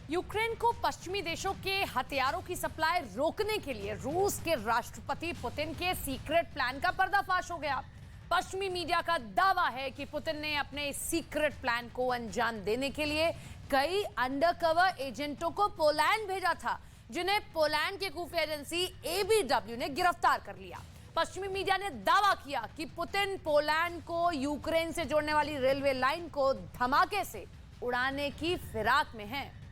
Ukraine को पश्चिमी देशों के हथियारों की सप्लाई रोकने के लिए रूस के राष्ट्रपति पुतिन के सीक्रेट प्लान का पर्दाफाश हो गया। पश्चिमी मीडिया का दावा है कि पुतिन ने अपने सीक्रेट प्लान को अंजाम देने के लिए कई अंडरकवर एजेंटों को पोलैंड भेजा था, जिन्हें पोलैंड की खुफिया एजेंसी एबीडब्ल्यू ने गिरफ्तार कर लिया। पश्चिमी मीडिया ने दावा किया कि पुतिन पोलैंड को यूक्रेन से जोड़ने वाली रेलवे लाइन को धमाके से उड़ाने की फिराक में है।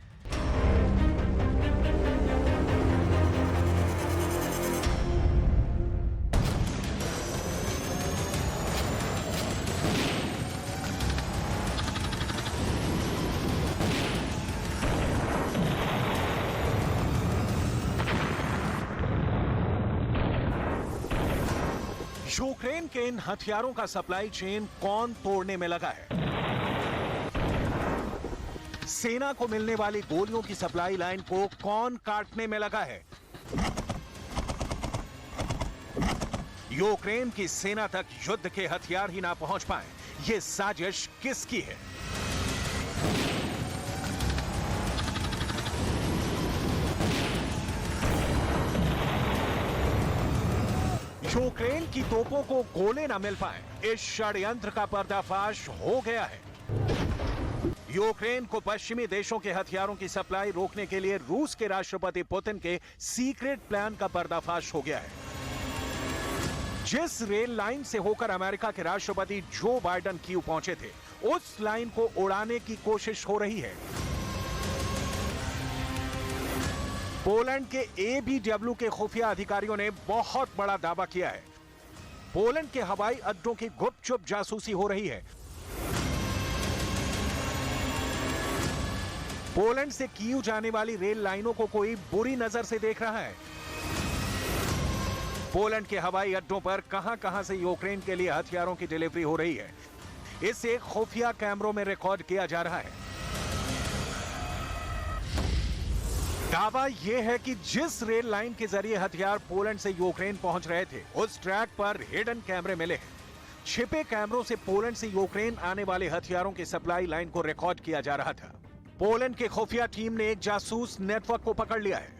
यूक्रेन के इन हथियारों का सप्लाई चेन कौन तोड़ने में लगा है? सेना को मिलने वाली गोलियों की सप्लाई लाइन को कौन काटने में लगा है? यूक्रेन की सेना तक युद्ध के हथियार ही ना पहुंच पाए, ये साजिश किसकी है? यूक्रेन की तोपों को गोले न मिल पाए, इस षड्यंत्र का पर्दाफाश हो गया है। यूक्रेन को पश्चिमी देशों के हथियारों की सप्लाई रोकने के लिए रूस के राष्ट्रपति पुतिन के सीक्रेट प्लान का पर्दाफाश हो गया है। जिस रेल लाइन से होकर अमेरिका के राष्ट्रपति जो बाइडेन कीव पहुंचे थे, उस लाइन को उड़ाने की कोशिश हो रही है। पोलैंड के एबीडब्ल्यू के खुफिया अधिकारियों ने बहुत बड़ा दावा किया है। पोलैंड के हवाई अड्डों की गुपचुप जासूसी हो रही है। पोलैंड से कीव जाने वाली रेल लाइनों को कोई बुरी नजर से देख रहा है। पोलैंड के हवाई अड्डों पर कहां-कहां से यूक्रेन के लिए हथियारों की डिलीवरी हो रही है, इसे खुफिया कैमरों में रिकॉर्ड किया जा रहा है। दावा यह है कि जिस रेल लाइन के जरिए हथियार पोलैंड से यूक्रेन पहुंच रहे थे, उस ट्रैक पर हिडन कैमरे मिले हैं। छिपे कैमरों से पोलैंड से यूक्रेन आने वाले हथियारों की सप्लाई लाइन को रिकॉर्ड किया जा रहा था। पोलैंड की खुफिया टीम ने एक जासूस नेटवर्क को पकड़ लिया है,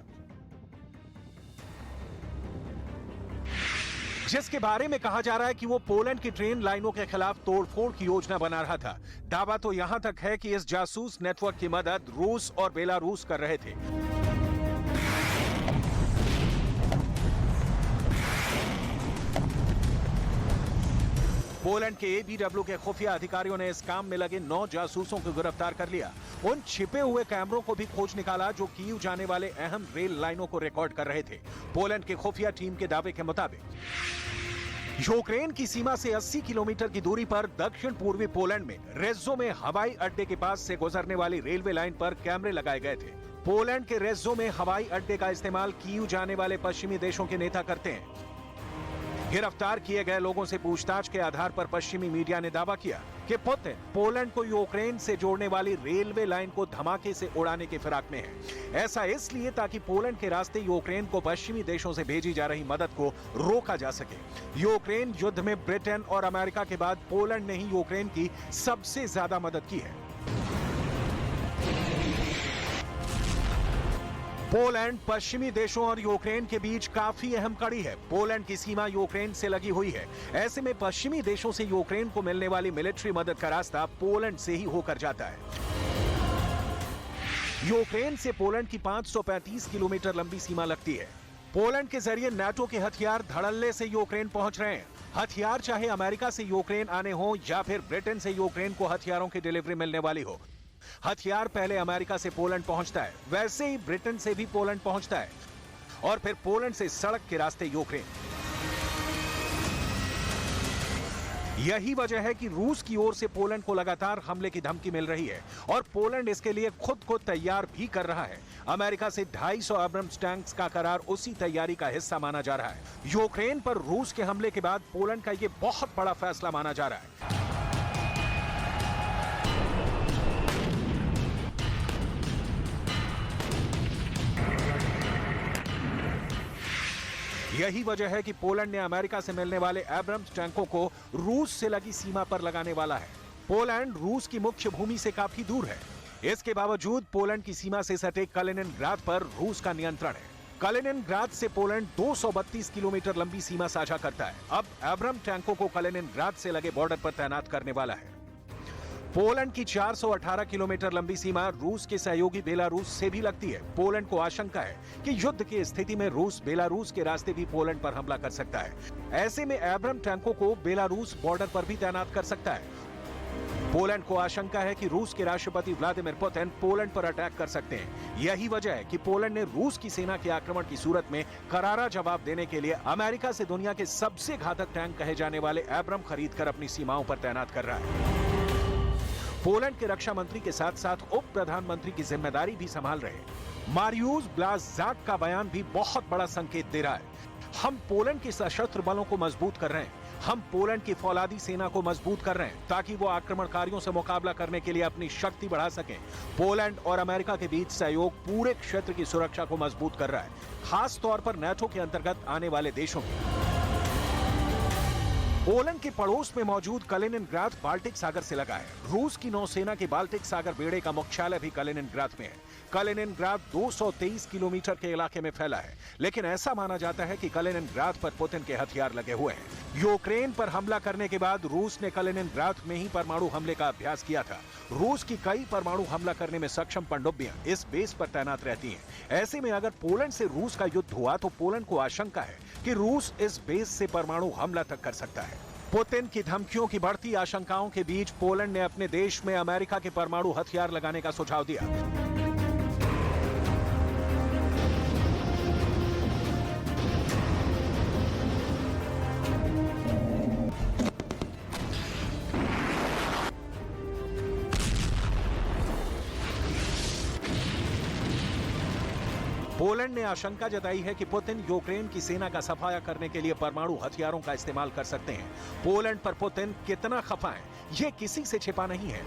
जिसके बारे में कहा जा रहा है कि वो पोलैंड की ट्रेन लाइनों के खिलाफ तोड़फोड़ की योजना बना रहा था। दावा तो यहां तक है कि इस जासूस नेटवर्क की मदद रूस और बेलारूस कर रहे थे। पोलैंड के एबीडब्ल्यू के खुफिया अधिकारियों ने इस काम में लगे 9 जासूसों को गिरफ्तार कर लिया। उन छिपे हुए कैमरों को भी खोज निकाला जो कीव जाने वाले अहम रेल लाइनों को रिकॉर्ड कर रहे थे। पोलैंड की खुफिया टीम के दावे के मुताबिक यूक्रेन की सीमा से 80 किलोमीटर की दूरी पर दक्षिण पूर्वी पोलैंड में रेज्जो में हवाई अड्डे के पास से गुजरने वाली रेलवे लाइन पर कैमरे लगाए गए थे। पोलैंड के रेज्जो में हवाई अड्डे का इस्तेमाल कीव जाने वाले पश्चिमी देशों के नेता करते हैं। गिरफ्तार किए गए लोगों से पूछताछ के आधार पर पश्चिमी मीडिया ने दावा किया कि पुतिन पोलैंड को यूक्रेन से जोड़ने वाली रेलवे लाइन को धमाके से उड़ाने की फिराक में है। ऐसा इसलिए ताकि पोलैंड के रास्ते यूक्रेन को पश्चिमी देशों से भेजी जा रही मदद को रोका जा सके। यूक्रेन युद्ध में ब्रिटेन और अमेरिका के बाद पोलैंड ने ही यूक्रेन की सबसे ज्यादा मदद की है। पोलैंड पश्चिमी देशों और यूक्रेन के बीच काफी अहम कड़ी है। पोलैंड की सीमा यूक्रेन से लगी हुई है। ऐसे में पश्चिमी देशों से यूक्रेन को मिलने वाली मिलिट्री मदद का रास्ता पोलैंड से ही होकर जाता है। यूक्रेन से पोलैंड की 535 किलोमीटर लंबी सीमा लगती है। पोलैंड के जरिए नाटो के हथियार धड़ल्ले से यूक्रेन पहुंच रहे हैं। हथियार चाहे अमेरिका से यूक्रेन आने हो या फिर ब्रिटेन से यूक्रेन को हथियारों की डिलीवरी मिलने वाली हो, हथियार पहले अमेरिका से पोलैंड पहुंचता है, वैसे ही ब्रिटेन से भी पोलैंड पहुंचता है और फिर पोलैंड से सड़क के रास्ते यूक्रेन। यही वजह है कि रूस की ओर से पोलैंड को लगातार हमले की धमकी मिल रही है और पोलैंड इसके लिए खुद को तैयार भी कर रहा है। अमेरिका से 250 एब्रम्स टैंक्स का करार उसी तैयारी का हिस्सा माना जा रहा है। यूक्रेन पर रूस के हमले के बाद पोलैंड का यह बहुत बड़ा फैसला माना जा रहा है। यही वजह है कि पोलैंड ने अमेरिका से मिलने वाले एब्रम्स टैंकों को रूस से लगी सीमा पर लगाने वाला है। पोलैंड रूस की मुख्य भूमि से काफी दूर है, इसके बावजूद पोलैंड की सीमा से सटे कलिनिनग्राद पर रूस का नियंत्रण है। कलिनिनग्राद से पोलैंड 232 किलोमीटर लंबी सीमा साझा करता है। अब एब्रम टैंकों को कलिनिनग्राद से लगे बॉर्डर पर तैनात करने वाला है। पोलैंड की 418 किलोमीटर लंबी सीमा रूस के सहयोगी बेलारूस से भी लगती है। पोलैंड को आशंका है कि युद्ध की स्थिति में रूस बेलारूस के रास्ते भी पोलैंड पर हमला कर सकता है। ऐसे में एब्रम टैंकों को बेलारूस बॉर्डर पर भी तैनात कर सकता है। पोलैंड को आशंका है कि रूस के राष्ट्रपति व्लादिमीर पुतिन पोलैंड पर अटैक कर सकते हैं। यही वजह है कि पोलैंड ने रूस की सेना के आक्रमण की सूरत में करारा जवाब देने के लिए अमेरिका से दुनिया के सबसे घातक टैंक कहे जाने वाले एब्रम खरीदकर अपनी सीमाओं पर तैनात कर रहा है। पोलैंड के रक्षा मंत्री के साथ साथ उप प्रधानमंत्री की जिम्मेदारी भी संभाल रहे हैं। मारियुस ब्लाज़ाक का बयान भी बहुत बड़ा संकेत दे रहा है। हम पोलैंड के सशस्त्र बलों को मजबूत कर रहे हैं। हम पोलैंड की फौलादी सेना को मजबूत कर रहे हैं ताकि वो आक्रमणकारियों से मुकाबला करने के लिए अपनी शक्ति बढ़ा सकें। पोलैंड और अमेरिका के बीच सहयोग पूरे क्षेत्र की सुरक्षा को मजबूत कर रहा है, खास तौर पर नाटो के अंतर्गत आने वाले देशों की। पोलैंड के पड़ोस में मौजूद कलिनिनग्राद बाल्टिक सागर से लगा है। रूस की नौसेना के बाल्टिक सागर बेड़े का मुख्यालय भी कलिनिनग्राद में है। कलिनिनग्राद 223 किलोमीटर के इलाके में फैला है, लेकिन ऐसा माना जाता है कि कलिनिनग्राद पर पुतिन के हथियार लगे हुए हैं। यूक्रेन पर हमला करने के बाद रूस ने कलिनिनग्राद में ही परमाणु हमले का अभ्यास किया था। रूस की कई परमाणु हमला करने में सक्षम पनडुब्बियां इस बेस पर तैनात रहती हैं। ऐसे में अगर पोलैंड से रूस का युद्ध हुआ तो पोलैंड को आशंका है कि रूस इस बेस से परमाणु हमला तक कर सकता है। पुतिन की धमकियों की बढ़ती आशंकाओं के बीच पोलैंड ने अपने देश में अमेरिका के परमाणु हथियार लगाने का सुझाव दिया। पोलैंड ने आशंका जताई है कि पुतिन यूक्रेन की सेना का सफाया करने के लिए परमाणु हथियारों का इस्तेमाल कर सकते हैं। पोलैंड पर पुतिन कितना खफा है, यह किसी से छिपा नहीं है।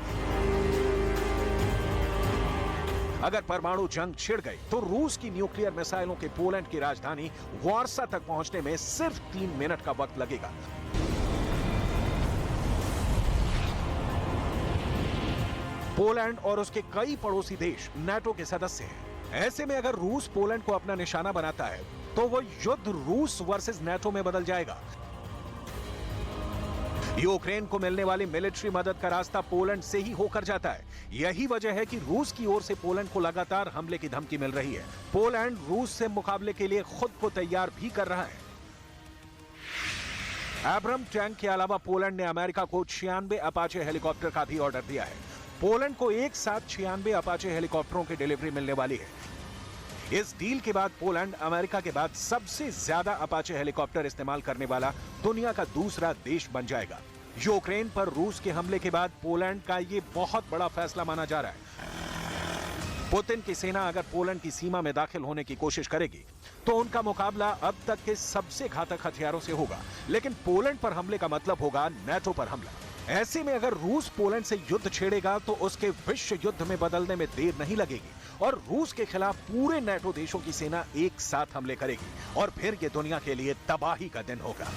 अगर परमाणु जंग छिड़ गई तो रूस की न्यूक्लियर मिसाइलों के पोलैंड की राजधानी वार्सा तक पहुंचने में सिर्फ 3 मिनट का वक्त लगेगा। पोलैंड और उसके कई पड़ोसी देश नाटो के सदस्य हैं। ऐसे में अगर रूस पोलैंड को अपना निशाना बनाता है तो वो युद्ध रूस वर्सेस नाटो में बदल जाएगा। यूक्रेन को मिलने वाली मिलिट्री मदद का रास्ता पोलैंड से ही होकर जाता है। यही वजह है कि रूस की ओर से पोलैंड को लगातार हमले की धमकी मिल रही है। पोलैंड रूस से मुकाबले के लिए खुद को तैयार भी कर रहा है। एब्रम टैंक के अलावा पोलैंड ने अमेरिका को 96 अपाचे हेलीकॉप्टर का भी ऑर्डर दिया है। पोलैंड को एक साथ 96 अपाचे हेलीकॉप्टरों की डिलीवरी मिलने वाली है। इस डील के बाद पोलैंड अमेरिका के बाद सबसे ज्यादा अपाचे हेलीकॉप्टर इस्तेमाल करने वाला दुनिया का दूसरा देश बन जाएगा। यूक्रेन पर रूस के हमले के बाद पोलैंड का ये बहुत बड़ा फैसला माना जा रहा है। पुतिन की सेना अगर पोलैंड की सीमा में दाखिल होने की कोशिश करेगी तो उनका मुकाबला अब तक के सबसे घातक हथियारों से होगा, लेकिन पोलैंड पर हमले का मतलब होगा नाटो पर हमला। ऐसे में अगर रूस पोलैंड से युद्ध छेड़ेगा तो उसके विश्व युद्ध में बदलने में देर नहीं लगेगी और रूस के खिलाफ पूरे नाटो देशों की सेना एक साथ हमले करेगी और फिर ये दुनिया के लिए तबाही का दिन होगा।